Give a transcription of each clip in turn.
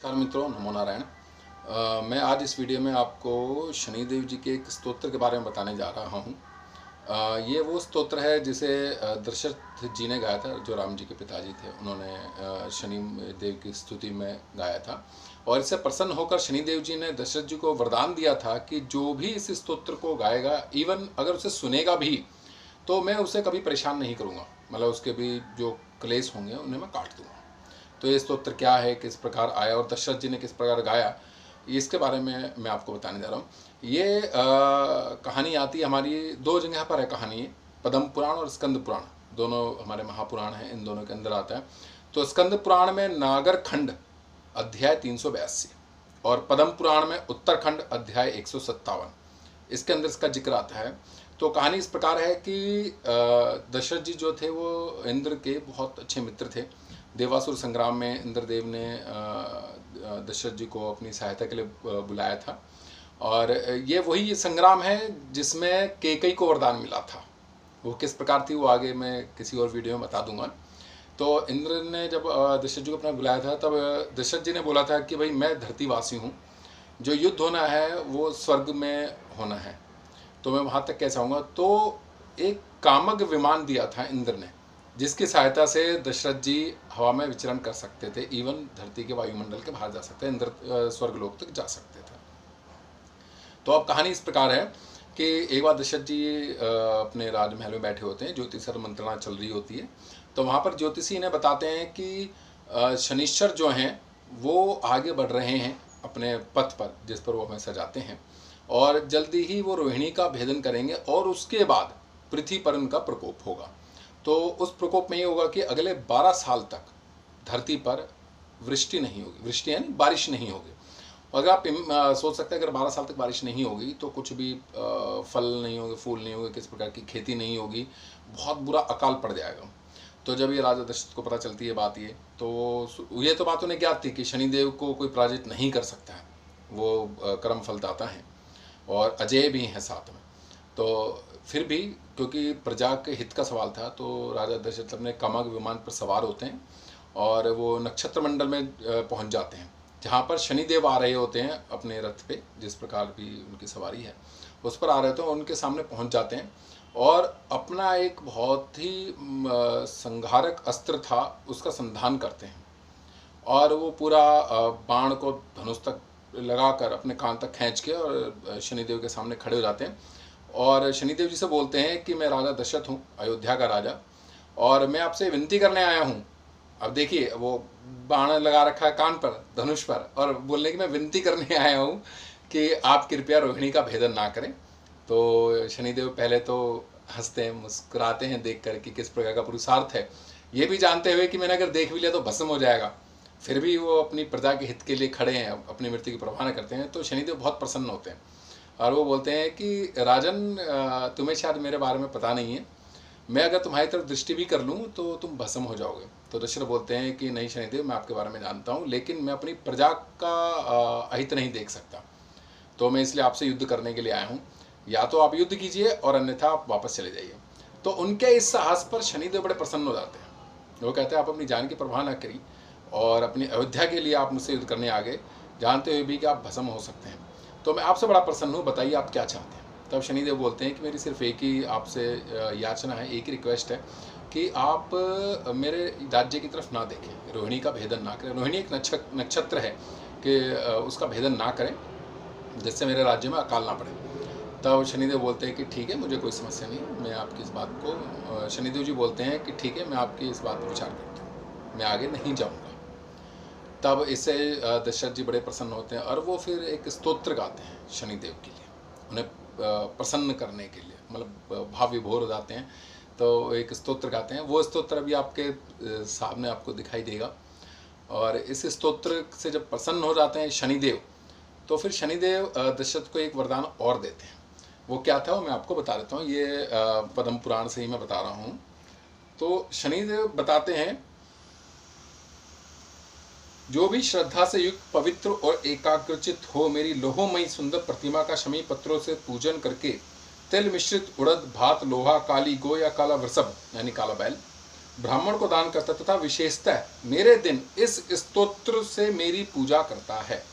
नमस्कार मित्रों, नमो नारायण। मैं आज इस वीडियो में आपको शनिदेव जी के एक स्तोत्र के बारे में बताने जा रहा हूँ। ये वो स्तोत्र है जिसे दशरथ जी ने गाया था, जो राम जी के पिताजी थे। उन्होंने शनि देव की स्तुति में गाया था और इससे प्रसन्न होकर शनिदेव जी ने दशरथ जी को वरदान दिया था कि जो भी इस स्तोत्र को गाएगा, इवन अगर उसे सुनेगा भी, तो मैं उसे कभी परेशान नहीं करूँगा। मतलब उसके भी जो क्लेश होंगे उन्हें मैं काट दूँगा। तो ये स्तोत्र क्या है, किस प्रकार आया और दशरथ जी ने किस प्रकार गाया, इसके बारे में मैं आपको बताने जा रहा हूँ। ये कहानी आती है हमारी दो जगह पर है। कहानी पद्म पुराण और स्कंद पुराण, दोनों हमारे महापुराण हैं, इन दोनों के अंदर आता है। तो स्कंद पुराण में नागर खंड अध्याय 382 और पद्म पुराण में उत्तरखंड अध्याय 157, इसके अंदर इसका जिक्र आता है। तो कहानी इस प्रकार है कि दशरथ जी जो थे वो इंद्र के बहुत अच्छे मित्र थे। देवासुर संग्राम में इंद्रदेव ने दशरथ जी को अपनी सहायता के लिए बुलाया था और ये वही संग्राम है जिसमें कैकेयी को वरदान मिला था। वो किस प्रकार थी वो आगे मैं किसी और वीडियो में बता दूंगा। तो इंद्र ने जब दशरथ जी को अपना बुलाया था, तब दशरथ जी ने बोला था कि भाई मैं धरतीवासी हूँ, जो युद्ध होना है वो स्वर्ग में होना है, तो मैं वहाँ तक कैसे आऊँगा। तो एक कामग विमान दिया था इंद्र ने, जिसकी सहायता से दशरथ जी हवा में विचरण कर सकते थे, इवन धरती के वायुमंडल के बाहर जा सकते, इंद्र स्वर्गलोक तक जा सकते थे। तो अब कहानी इस प्रकार है कि एक बार दशरथ जी अपने राजमहल में बैठे होते हैं, ज्योतिषर मंत्रणा चल रही होती है। तो वहाँ पर ज्योतिषी इन्हें बताते हैं कि शनिश्चर जो हैं वो आगे बढ़ रहे हैं अपने पथ पर, जिस पर वो हमेशा जाते हैं, और जल्दी ही वो रोहिणी का भेदन करेंगे और उसके बाद पृथ्वी पर उनका प्रकोप होगा। तो उस प्रकोप में ये होगा कि अगले 12 साल तक धरती पर वृष्टि नहीं होगी। वृष्टि यानी बारिश नहीं होगी। अगर आप सोच सकते हैं अगर 12 साल तक बारिश नहीं होगी तो कुछ भी फल नहीं होंगे, फूल नहीं होंगे, किस प्रकार की खेती नहीं होगी, बहुत बुरा अकाल पड़ जाएगा। तो जब ये राजा दशरथ को पता चलती है बात, ये तो बात उन्हें ज्ञात थी कि शनिदेव को कोई पराजित नहीं कर सकता है, वो कर्म फलदाता हैं और अजय भी हैं साथ में। तो फिर भी क्योंकि प्रजा के हित का सवाल था, तो राजा दशरथ अपने कामग विमान पर सवार होते हैं और वो नक्षत्र मंडल में पहुंच जाते हैं, जहाँ पर शनिदेव आ रहे होते हैं अपने रथ पे, जिस प्रकार भी उनकी सवारी है उस पर आ रहे थे। उनके सामने पहुंच जाते हैं और अपना एक बहुत ही संहारक अस्त्र था उसका संधान करते हैं और वो पूरा बाण को धनुष तक लगाकर अपने कान तक खींच के और शनिदेव के सामने खड़े हो जाते हैं और शनिदेव जी से बोलते हैं कि मैं राजा दशरथ हूँ, अयोध्या का राजा, और मैं आपसे विनती करने आया हूँ। अब देखिए वो बाण लगा रखा है कान पर, धनुष पर, और बोलने की मैं विनती करने आया हूँ कि आप कृपया रोहिणी का भेदन ना करें। तो शनिदेव पहले तो हंसते हैं, मुस्कुराते हैं देख कर कि किस प्रकार का पुरुषार्थ है, ये भी जानते हुए कि मैंने अगर देख भी लिया तो भस्म हो जाएगा, फिर भी वो अपनी प्रजा के हित के लिए खड़े हैं, अपनी मृत्यु की परवाह न करते हैं। तो शनिदेव बहुत प्रसन्न होते हैं और वो बोलते हैं कि राजन, तुम्हें शायद मेरे बारे में पता नहीं है, मैं अगर तुम्हारी तरफ दृष्टि भी कर लूँ तो तुम भस्म हो जाओगे। तो दशरथ बोलते हैं कि नहीं शनिदेव, मैं आपके बारे में जानता हूँ, लेकिन मैं अपनी प्रजा का अहित नहीं देख सकता, तो मैं इसलिए आपसे युद्ध करने के लिए आया हूँ। या तो आप युद्ध कीजिए और अन्यथा आप वापस चले जाइए। तो उनके इस साहस पर शनिदेव बड़े प्रसन्न हो जाते हैं। वो कहते हैं आप अपनी जान की परवाह न करी और अपनी अयोध्या के लिए आप मुझसे युद्ध करने आ गए, जानते हुए भी कि आप भस्म हो सकते हैं। तो मैं आपसे बड़ा प्रसन्न हूँ, बताइए आप क्या चाहते हैं। तब शनिदेव बोलते हैं कि मेरी सिर्फ एक ही आपसे याचना है, एक ही रिक्वेस्ट है कि आप मेरे राज्य की तरफ ना देखें, रोहिणी का भेदन ना करें। रोहिणी एक नक्षत्र है कि उसका भेदन ना करें, जिससे मेरे राज्य में अकाल ना पड़े। तब शनिदेव बोलते हैं कि ठीक है, मुझे कोई समस्या नहीं, मैं आपकी इस बात को, शनिदेव जी बोलते हैं कि ठीक है, मैं आपकी इस बात पर विचार करता हूँ, मैं आगे नहीं जाऊँगा। तब इससे दशरथ जी बड़े प्रसन्न होते हैं और वो फिर एक स्तोत्र गाते हैं शनिदेव के लिए, उन्हें प्रसन्न करने के लिए, मतलब भाव विभोर हो जाते हैं। तो एक स्तोत्र गाते हैं, वो स्तोत्र अभी आपके सामने आपको दिखाई देगा। और इस स्तोत्र से जब प्रसन्न हो जाते हैं शनिदेव, तो फिर शनिदेव दशरथ को एक वरदान और देते हैं। वो क्या था वो मैं आपको बता देता हूँ, ये पद्म पुराण से ही मैं बता रहा हूँ। तो शनिदेव बताते हैं, जो भी श्रद्धा से युक्त, पवित्र और एकाग्रचित हो, मेरी लोहोमयी सुंदर प्रतिमा का शमी पत्रों से पूजन करके तिल मिश्रित उड़द, भात, लोहा, काली गो या काला वृषभ यानी काला बैल, ब्राह्मण को दान करता है तथा विशेषतः मेरे दिन इस स्तोत्र से मेरी पूजा करता है,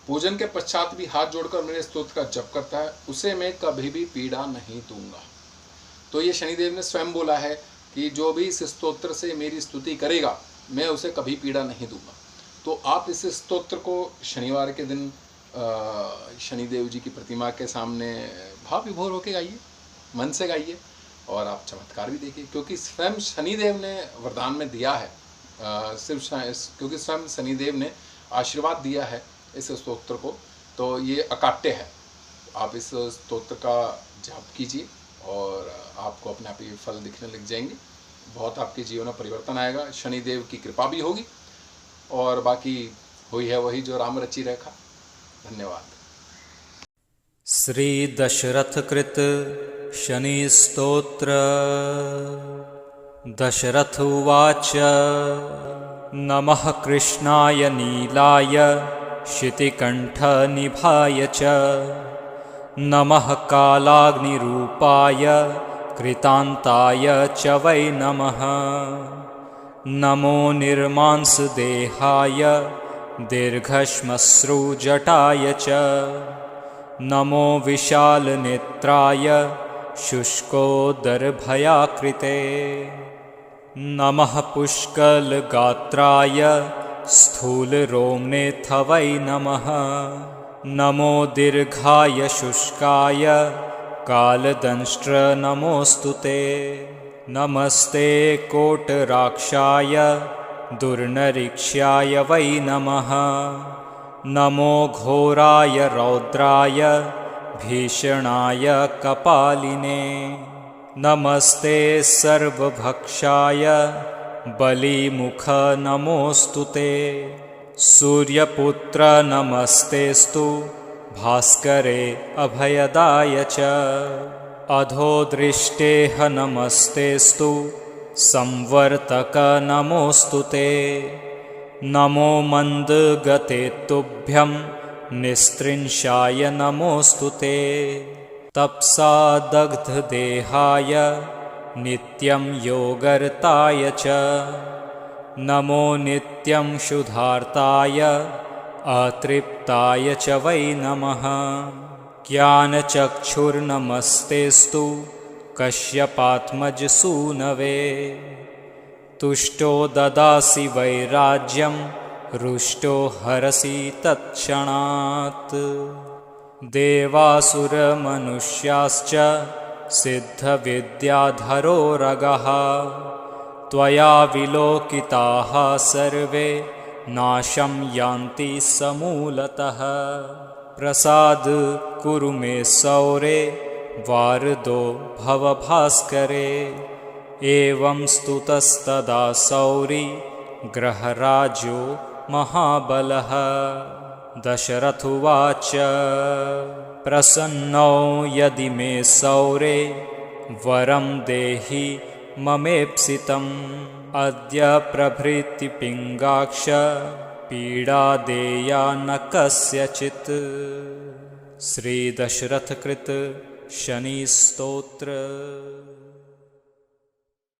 पूजन के पश्चात भी हाथ जोड़कर मेरे स्तोत्र का जप करता है, उसे मैं कभी भी पीड़ा नहीं दूंगा। तो ये शनिदेव ने स्वयं बोला है कि जो भी इस स्तोत्र से मेरी स्तुति करेगा मैं उसे कभी पीड़ा नहीं दूंगा। तो आप इस स्तोत्र को शनिवार के दिन शनिदेव जी की प्रतिमा के सामने भाव विभोर होकर गाइए, मन से गाइए और आप चमत्कार भी देखिए, क्योंकि स्वयं शनिदेव ने वरदान में दिया है, क्योंकि स्वयं शनिदेव ने आशीर्वाद दिया है इस स्तोत्र को, तो ये अकाट्य है। आप इस स्तोत्र का जाप कीजिए और आपको अपने आप ही फल दिखने लग जाएंगे, बहुत आपके जीवन में परिवर्तन आएगा, शनिदेव की कृपा भी होगी और बाकी हुई है वही जो राम रचि रेखा। धन्यवाद। श्री दशरथ कृत शनि स्तोत्र। दशरथ उवाच नमः कृष्णाय नीलाय शितिकण्ठनिभाय च नमः कालाग्निरूपाय कृतान्ताय च वै नमः। नमो निर्मांसदेहाय दीर्घश्मश्रुजटाय च नमो विशालनेत्राय शुष्कोदरभयाकृते नमः पुष्कलगात्राय स्थूलरोम्नेऽथ वै नमः। नमो दीर्घाय शुष्काय कालदंष्ट्र नमोऽस्तु ते। नमस्ते कोटराक्षाय दुर्नरीक्ष्याय वै नमः। नमो घोराय रौद्राय भीषणाय कपालिने। नमस्ते सर्वभक्षाय बलिमुख नमोऽस्तु ते। सूर्यपुत्र नमस्तेस्तु भास्करे अभयदाय च। अधोदृष्टेः नमस्तेस्तु संवर्तक नमोऽस्तु ते। नमो मन्दगते तुभ्यं निस्त्रिंशाय नमोऽस्तु ते। तपसा दग्धदेहाय नित्यं योगर्ताय च नमो नित्यं क्षुधार्ताय अतृप्ताय च वै नमः। ज्ञानचक्षुर्नमस्तेस्तु कश्यपात्मजसूनवे। तुष्टो ददासि वैराज्यं रुष्टो हरसि तत्क्षणात्। देवासुरमनुष्याश्च सिद्धविद्याधरो रगः त्वया विलोकिताः सर्वे नाशं यान्ति समूलतः। प्रसाद कुरु मे सौरे वारदो भव भास्करे। एवं स्तुतस्तदा सौरी ग्रहराजो महाबलः। दशरथ उवाच प्रसन्नो यदि मे सौरे वरं देहि ममेप्सितम्। अद्य प्रभृति पिङ्गाक्ष पीडा देया न कस्यचित्। श्री दशरथ कृत शनि स्तोत्र।